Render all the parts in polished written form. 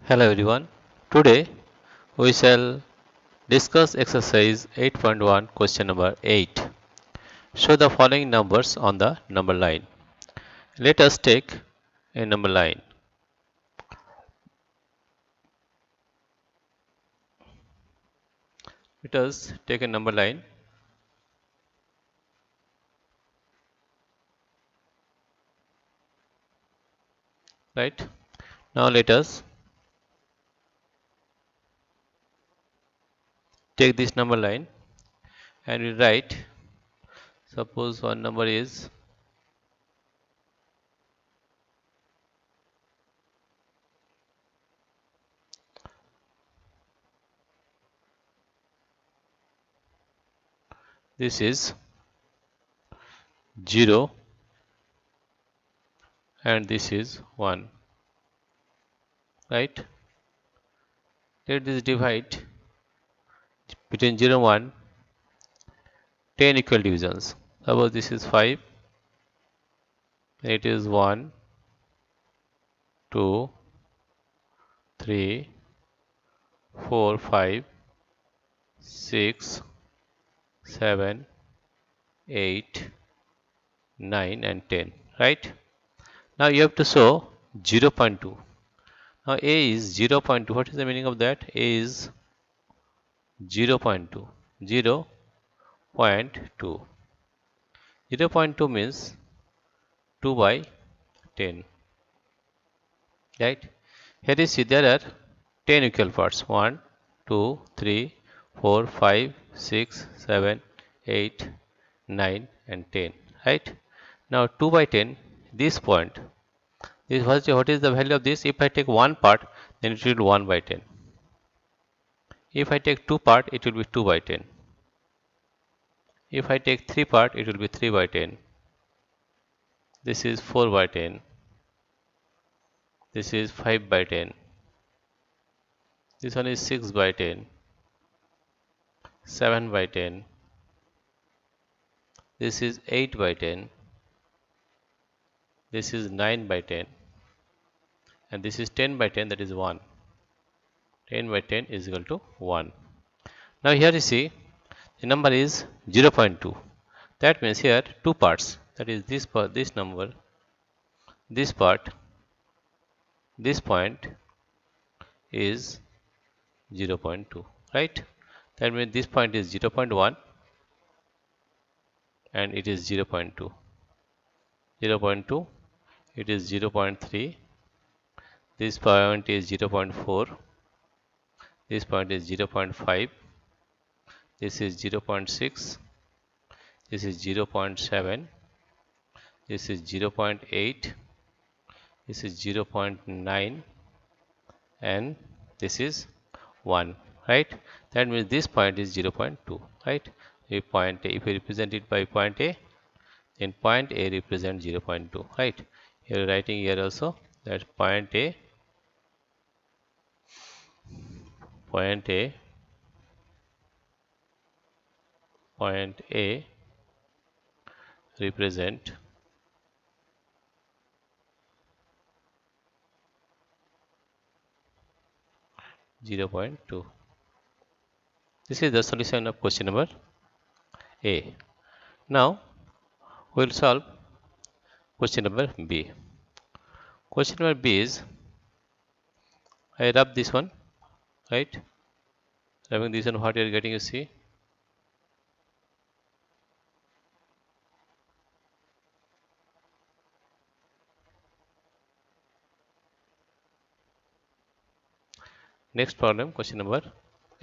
Hello everyone. Today we shall discuss exercise 8.1 question number 8. Show the following numbers on the number line. Let us take a number line. Let us take a number line. Right. Now let us take this number line and we write, suppose one number is this is 0 and this is 1. Right. Let this divide between 0 and 1 10 equal divisions. Suppose this is 5, it is 1, 2, 3, 4, 5, 6, 7, 8, 9 and 10, right? Now you have to show 0.2. Now A is 0.2. What is the meaning of that? A is 0.2. 0.2. 0.2 means 2 by 10, right? Here you see there are 10 equal parts. 1, 2, 3, 4, 5, 6, 7, 8, 9 and 10, right? Now 2 by 10, this point, what is the value of this? If I take one part, then it will be 1 by 10. If I take two part, it will be 2 by 10. If I take three part, it will be 3 by 10. This is 4 by 10. This is 5 by 10. This one is 6 by 10. 7 by 10. This is 8 by 10. This is 9 by 10. And this is 10 by 10, that is 1. 10 by 10 is equal to 1. Now here you see the number is 0.2. That means here two parts, that is this part, this number, this part, this point is 0.2, right? That means this point is 0.1 and it is 0.2. 0.2, it is 0.3. This point is 0.4. This point is 0.5. This is 0.6. This is 0.7. This is 0.8. This is 0.9 and this is 1, right? That means this point is 0.2, right? If we represent it by point A, then point A represents 0.2, right? Here writing here also that point A represent 0.2. This is the solution of question number A. Now we will solve question number B. Question number B is, I rub this one, right? Rubbing this one, what you are getting, you see. Next problem, question number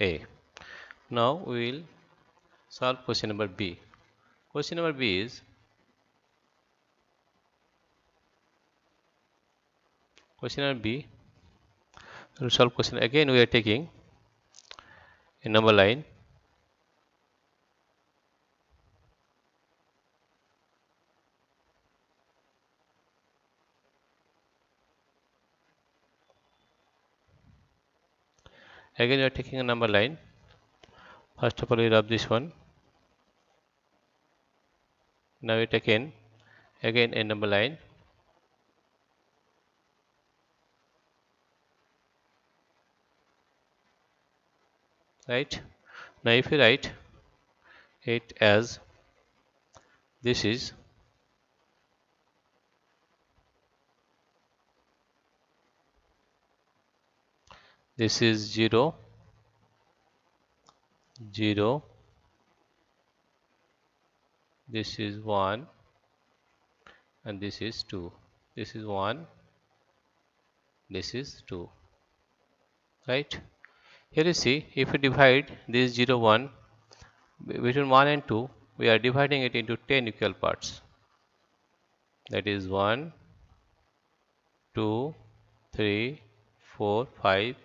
A. Now we will solve question number B. Question number B is, question number B, we will solve question. Again we are taking a number line. Again we are taking a number line. First of all we rub this one. Now we take in again a number line. right? Now if you write it as this is this is 0 0, this is 1, and this is 2. This is 1, this is 2, right? Here you see, if we divide this 0 1 between 1 and 2, we are dividing it into 10 equal parts. That is 1 2 3 4 5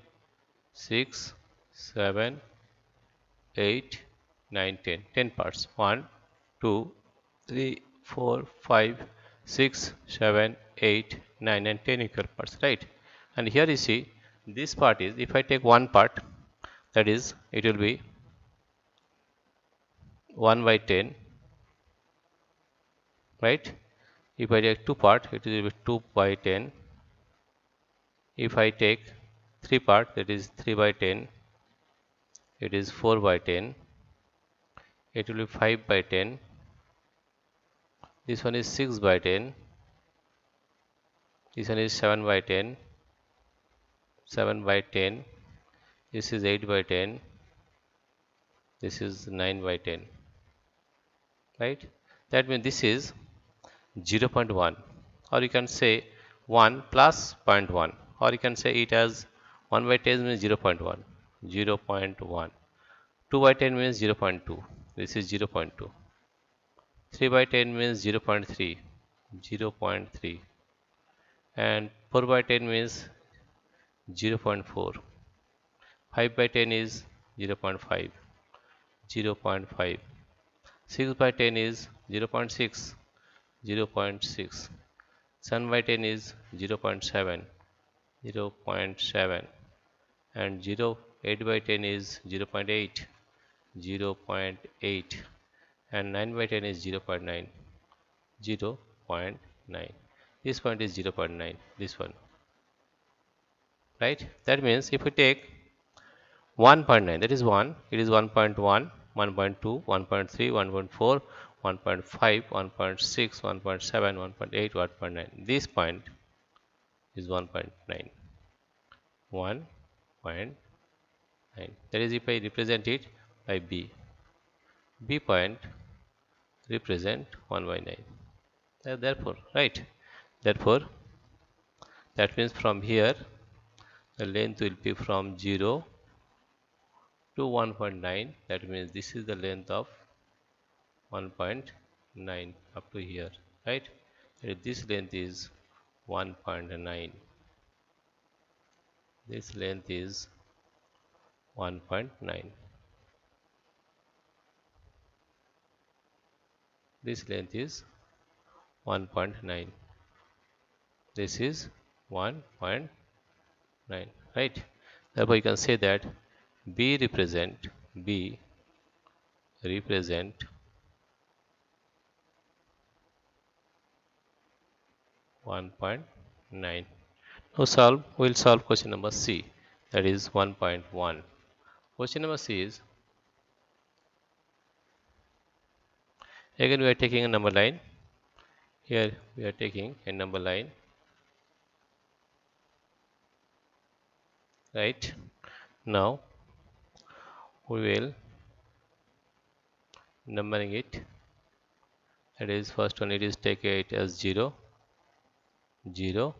6 7 8 9 10. 10 parts. 1 2 3 4 5 6 7 8 9 and 10 equal parts, right? And here you see, this part is, if I take one part, that is, it will be 1 by 10, right? If I take two part, it will be 2 by 10. If I take three part, that is 3 by 10, it is 4 by 10. It will be 5 by 10. This one is 6 by 10. This one is 7 by 10. 7 by 10. This is 8 by 10. This is 9 by 10. Right? That means this is 0 0.1, or you can say 1 plus 0.1, or you can say it as 1 by 10 means 0 0.1, 0 0.1. 2 by 10 means 0 0.2, this is 0 0.2. 3 by 10 means 0 0.3, 0 0.3. And 4 by 10 means 0 0.4. 5 by 10 is 0 0.5, 0 0.5. 6 by 10 is 0 0.6, 0 0.6. 7 by 10 is 0 0.7, 0 0.7. And 8 by 10 is 0 0.8, 0 0.8. And 9 by 10 is 0 0.9, 0 0.9. This point is 0 0.9, this one, right? That means if we take 1.9, that is 1, it is 1.1, 1.2, 1.3, 1.4, 1.5, 1.6, 1.7, 1.8, 1.9. This point is 1.9, 1.9. That is if I represent it by B. B point represent 1 by 9. Therefore, right? Therefore, that means from here the length will be from 0 to 1.9. That means this is the length of 1.9 up to here, right? This length is 1.9. This length is 1.9. This length is 1.9. This is 1.9, right? Therefore, you can say that B represent 1.9. Now we'll solve question number C, that is 1.1. Question number C is, again we are taking a number line. Here we are taking a number line, right? Now we will numbering it. That is, first one, it is take it as 0, 0,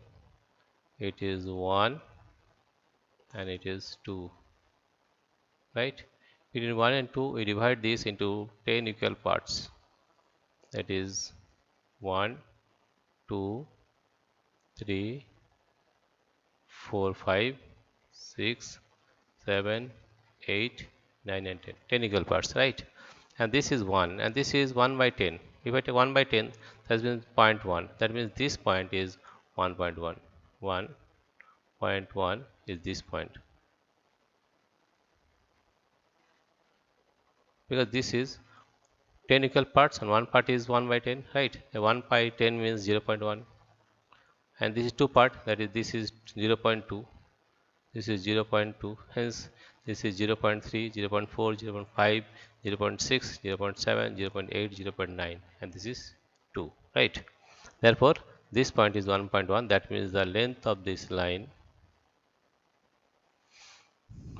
it is 1, and it is 2, right? Between 1 and 2, we divide this into 10 equal parts. That is 1, 2, 3, 4, 5, 6, 7, 8, 9, and 10. 10 equal parts, right? And this is 1, and this is 1 by 10. If I take 1 by 10, that means 0.1. That means this point is 1.1. 1.1 is this point. Because this is 10 equal parts and one part is 1 by 10, right? 1 by 10 means 0.1. And this is two part, that is, this is 0.2. This is 0.2. Hence, This is 0.3, 0.4, 0.5, 0.6, 0.7, 0.8, 0.9, and this is 2, right? Therefore, this point is 1.1. That means the length of this line.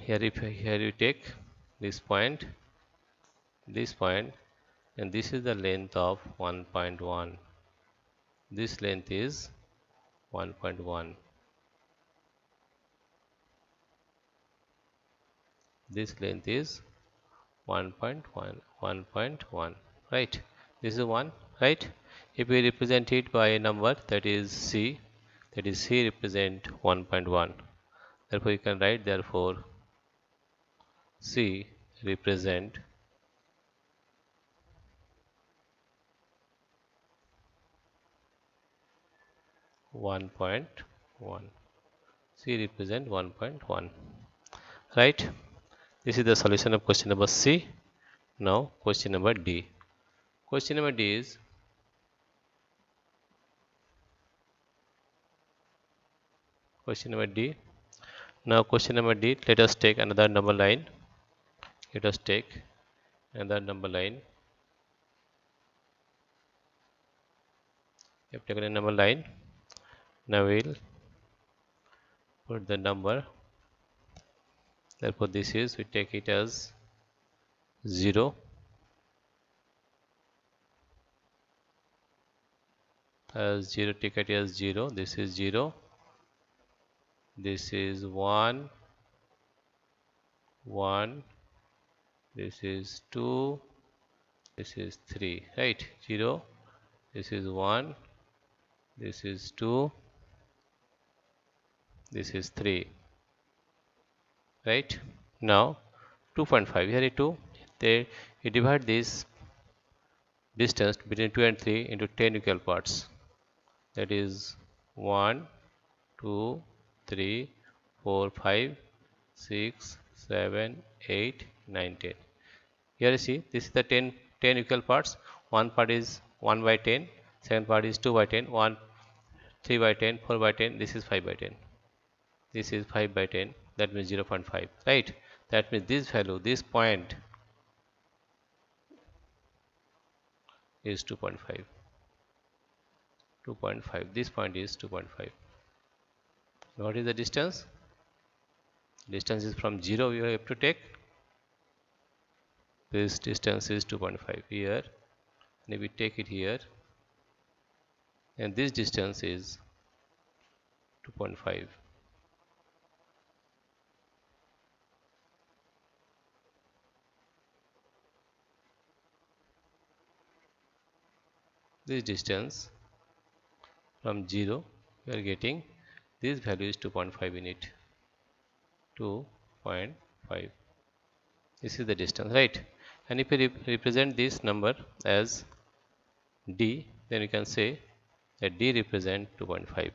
Here you take this point, and this is the length of 1.1. This length is 1.1. This length is 1.1, 1.1, right? This is 1, right? If we represent it by a number, that is C, represent 1.1. Therefore, you can write, therefore, C represent 1.1. C represent 1.1, right? This is the solution of question number C. Now, question number D. Question number D is Now, question number D. Let us take another number line. Let us take another number line. We have taken a number line. Now we'll put the number. Therefore, this is, we take it as 0. As 0, take it as 0. This is 0. This is 1, 1. This is 2. This is 3. Right? 0. This is 1. This is 2. This is 3. Right? Now 2.5. Here is 2. You divide this distance between 2 and 3 into 10 equal parts. That is 1, 2, 3, 4, 5, 6, 7, 8, 9, 10. Here you see, this is the 10 equal parts. One part is 1 by 10, second part is 2 by 10, 3 by 10, 4 by 10, this is 5 by 10. This is 5 by 10, that means 0.5, right? That means this value, this point is 2.5. 2.5. This point is 2.5. What is the distance? Distance is from 0 we have to take. This distance is 2.5 here, and if we take it here, and this distance is 2.5. This distance from 0 we are getting, this value is 2.5 in it. 2.5. This is the distance, right? And if we represent this number as D, then we can say that D represent 2.5.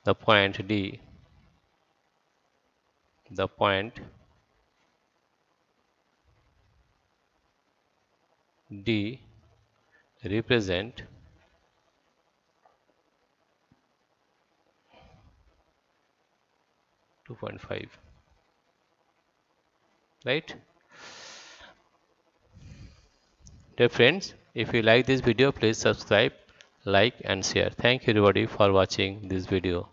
The point D represent 2.5, right? Dear friends, if you like this video, please subscribe, like and share. Thank you everybody for watching this video.